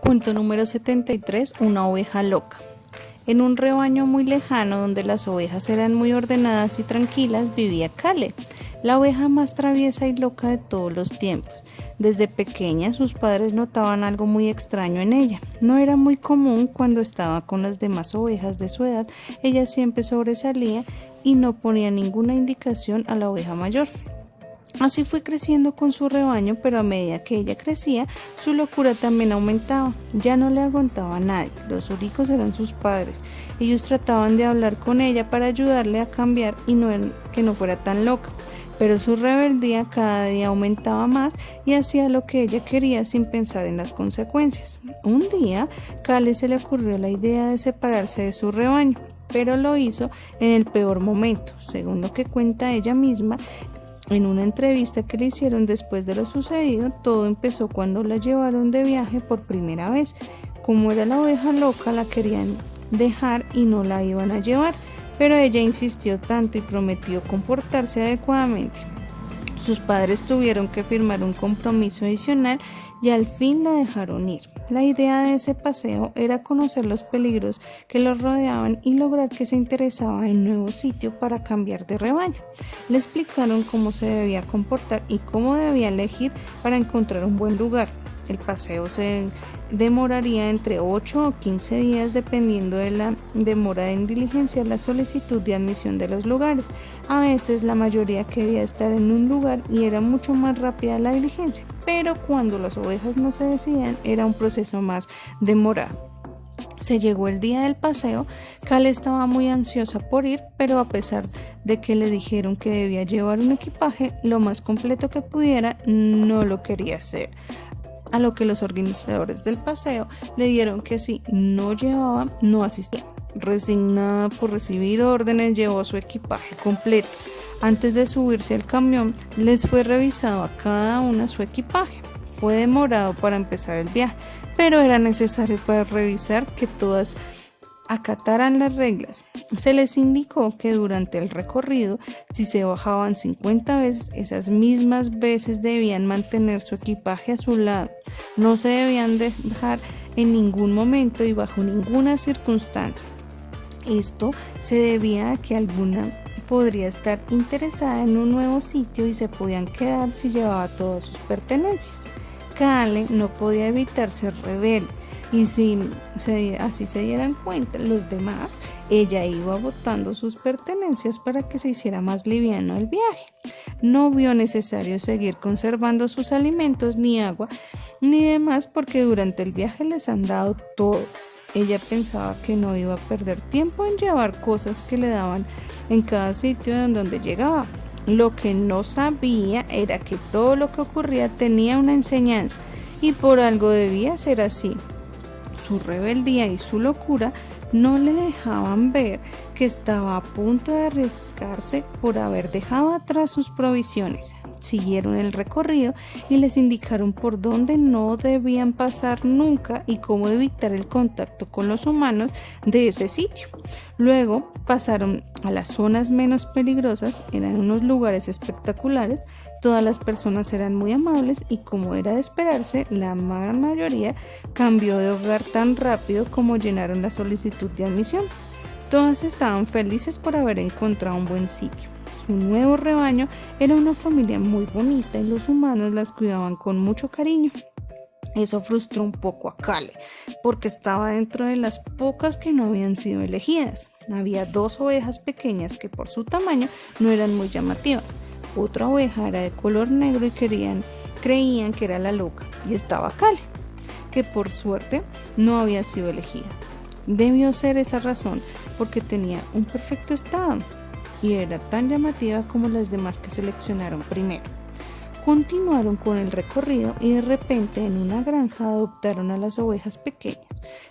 Cuento número 73. Una oveja loca. En un rebaño muy lejano donde las ovejas eran muy ordenadas y tranquilas vivía Kale, la oveja más traviesa y loca de todos los tiempos. Desde pequeña sus padres notaban algo muy extraño en ella. No era muy común cuando estaba con las demás ovejas de su edad, ella siempre sobresalía y no ponía ninguna indicación a la oveja mayor. Así fue creciendo con su rebaño, pero a medida que ella crecía, su locura también aumentaba. Ya no le aguantaba a nadie, los únicos eran sus padres. Ellos trataban de hablar con ella para ayudarle a cambiar y que no fuera tan loca. Pero su rebeldía cada día aumentaba más y hacía lo que ella quería sin pensar en las consecuencias. Un día, Kale se le ocurrió la idea de separarse de su rebaño, pero lo hizo en el peor momento, según lo que cuenta ella misma. En una entrevista que le hicieron después de lo sucedido, todo empezó cuando la llevaron de viaje por primera vez. Como era la oveja loca, la querían dejar y no la iban a llevar, pero ella insistió tanto y prometió comportarse adecuadamente. Sus padres tuvieron que firmar un compromiso adicional y al fin la dejaron ir. La idea de ese paseo era conocer los peligros que los rodeaban y lograr que se interesara en un nuevo sitio para cambiar de rebaño. Le explicaron cómo se debía comportar y cómo debía elegir para encontrar un buen lugar. El paseo se demoraría entre 8 o 15 días dependiendo de la demora en diligenciar la solicitud de admisión de los lugares. A veces la mayoría quería estar en un lugar y era mucho más rápida la diligencia, pero cuando las ovejas no se decidían era un proceso más demorado. Se llegó el día del paseo. Kale estaba muy ansiosa por ir, pero a pesar de que le dijeron que debía llevar un equipaje lo más completo que pudiera, no lo quería hacer. A lo que los organizadores del paseo le dieron que si no llevaba, no asistía. Resignada por recibir órdenes, llevó su equipaje completo. Antes de subirse al camión, les fue revisado a cada una su equipaje. Fue demorado para empezar el viaje, pero era necesario para revisar que todas acataran las reglas. Se les indicó que durante el recorrido, si se bajaban 50 veces, esas mismas veces debían mantener su equipaje a su lado. No se debían dejar en ningún momento y bajo ninguna circunstancia. Esto se debía a que alguna podría estar interesada en un nuevo sitio y se podían quedar si llevaba todas sus pertenencias. Kale no podía evitar ser rebelde. Y si así se dieran cuenta los demás, ella iba botando sus pertenencias para que se hiciera más liviano el viaje. No vio necesario seguir conservando sus alimentos, ni agua, ni demás, porque durante el viaje les han dado todo. Ella pensaba que no iba a perder tiempo en llevar cosas que le daban en cada sitio en donde llegaba. Lo que no sabía era que todo lo que ocurría tenía una enseñanza y por algo debía ser así. Su rebeldía y su locura no le dejaban ver que estaba a punto de arriesgarse por haber dejado atrás sus provisiones. Siguieron el recorrido y les indicaron por dónde no debían pasar nunca y cómo evitar el contacto con los humanos de ese sitio. Luego pasaron a las zonas menos peligrosas. Eran unos lugares espectaculares. Todas las personas eran muy amables y, como era de esperarse, la gran mayoría cambió de hogar tan rápido como llenaron la solicitud de admisión. Todas estaban felices por haber encontrado un buen sitio. Su nuevo rebaño era una familia muy bonita y los humanos las cuidaban con mucho cariño. Eso frustró un poco a Kale, porque estaba dentro de las pocas que no habían sido elegidas. Había 2 ovejas pequeñas que por su tamaño no eran muy llamativas. Otra oveja era de color negro y creían que era la loca, y estaba Kale, que por suerte no había sido elegida. Debió ser esa razón, porque tenía un perfecto estado y era tan llamativa como las demás que seleccionaron primero. Continuaron con el recorrido y de repente en una granja adoptaron a las ovejas pequeñas.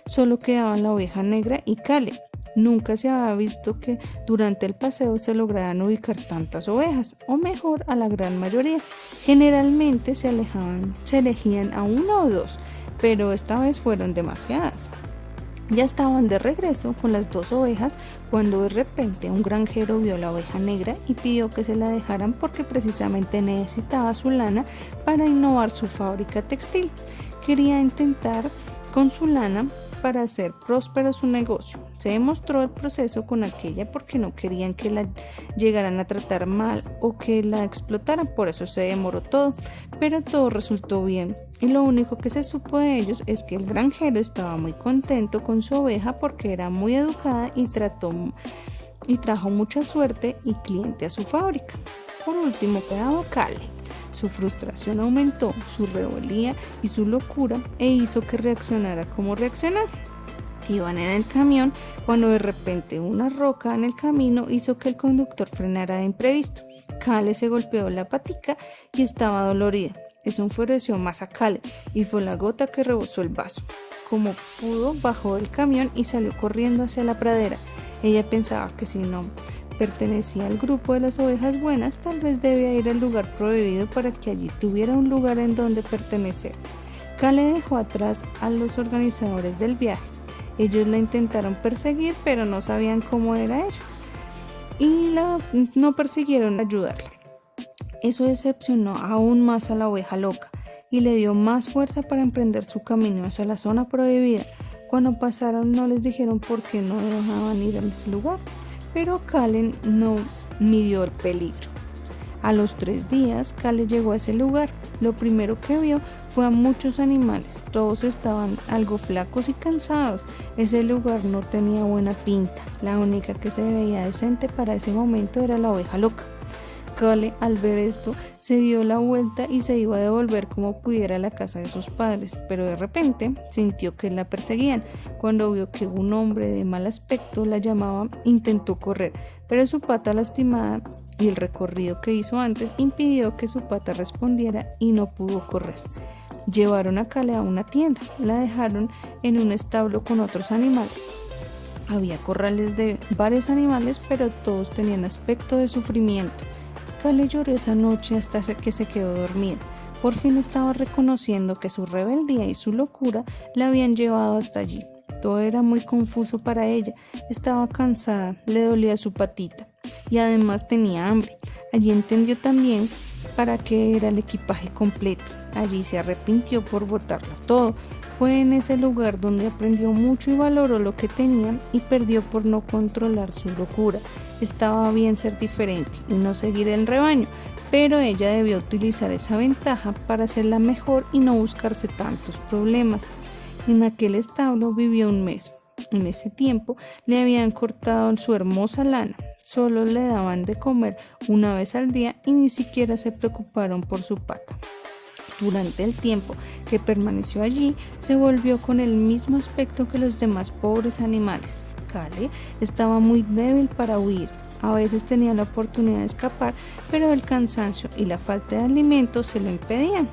Solo quedaban la oveja negra y Kale. Nunca se había visto que durante el paseo se lograran ubicar tantas ovejas, o mejor, a la gran mayoría. Generalmente se elegían a 1 o 2, pero esta vez fueron demasiadas. Ya estaban de regreso con las 2 ovejas cuando de repente un granjero vio la oveja negra y pidió que se la dejaran porque precisamente necesitaba su lana para innovar su fábrica textil. Quería intentar con su lana para hacer próspero su negocio. Se demostró el proceso con aquella porque no querían que la llegaran a tratar mal o que la explotaran, por eso se demoró todo, pero todo resultó bien. Y lo único que se supo de ellos es que el granjero estaba muy contento con su oveja porque era muy educada y trajo mucha suerte y cliente a su fábrica. Por último quedaba Kale. Su frustración aumentó, su rebeldía y su locura e hizo que reaccionara como reaccionaba. Iban en el camión cuando de repente una roca en el camino hizo que el conductor frenara de imprevisto. Kale se golpeó la patica y estaba dolorida. Eso enfureció más a Kale y fue la gota que rebosó el vaso. Como pudo, bajó del camión y salió corriendo hacia la pradera. Ella pensaba que si no pertenecía al grupo de las ovejas buenas, tal vez debía ir al lugar prohibido para que allí tuviera un lugar en donde pertenecer. Kale dejó atrás a los organizadores del viaje. Ellos la intentaron perseguir, pero no sabían cómo era ella y no persiguieron ayudarla. Eso decepcionó aún más a la oveja loca y le dio más fuerza para emprender su camino hacia la zona prohibida. Cuando pasaron no les dijeron por qué no dejaban ir a ese lugar, pero Kale no midió el peligro. A los 3 días, Kale llegó a ese lugar. Lo primero que vio fue a muchos animales. Todos estaban algo flacos y cansados. Ese lugar no tenía buena pinta. La única que se veía decente para ese momento era la oveja loca. Kale, al ver esto, se dio la vuelta y se iba a devolver como pudiera a la casa de sus padres, pero de repente sintió que la perseguían. Cuando vio que un hombre de mal aspecto la llamaba, intentó correr, pero su pata lastimada y el recorrido que hizo antes impidió que su pata respondiera y no pudo correr. Llevaron a Kale a una tienda, la dejaron en un establo con otros animales. Había corrales de varios animales, pero todos tenían aspecto de sufrimiento. Kale lloró esa noche hasta que se quedó dormida. Por fin estaba reconociendo que su rebeldía y su locura la habían llevado hasta allí. Todo era muy confuso para ella. Estaba cansada, le dolía su patita y además tenía hambre. Allí entendió también para qué era el equipaje completo. Allí se arrepintió por botarlo todo. Fue en ese lugar donde aprendió mucho y valoró lo que tenía y perdió por no controlar su locura. Estaba bien ser diferente y no seguir el rebaño, pero ella debió utilizar esa ventaja para hacerla mejor y no buscarse tantos problemas. En aquel establo vivió un mes. En ese tiempo le habían cortado su hermosa lana. Solo le daban de comer una vez al día y ni siquiera se preocuparon por su pata. Durante el tiempo que permaneció allí, se volvió con el mismo aspecto que los demás pobres animales. Kale estaba muy débil para huir. A veces tenía la oportunidad de escapar, pero el cansancio y la falta de alimento se lo impedían.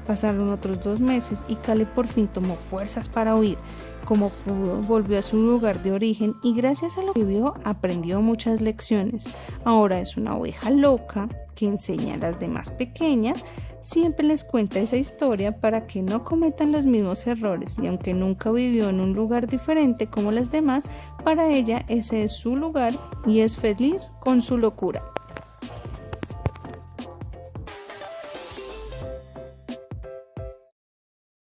Pasaron otros 2 meses y Kale por fin tomó fuerzas para huir. Como pudo, volvió a su lugar de origen y gracias a lo que vio, aprendió muchas lecciones. Ahora es una oveja loca que enseña a las demás pequeñas. Siempre les cuenta esa historia para que no cometan los mismos errores y aunque nunca vivió en un lugar diferente como las demás, para ella ese es su lugar y es feliz con su locura.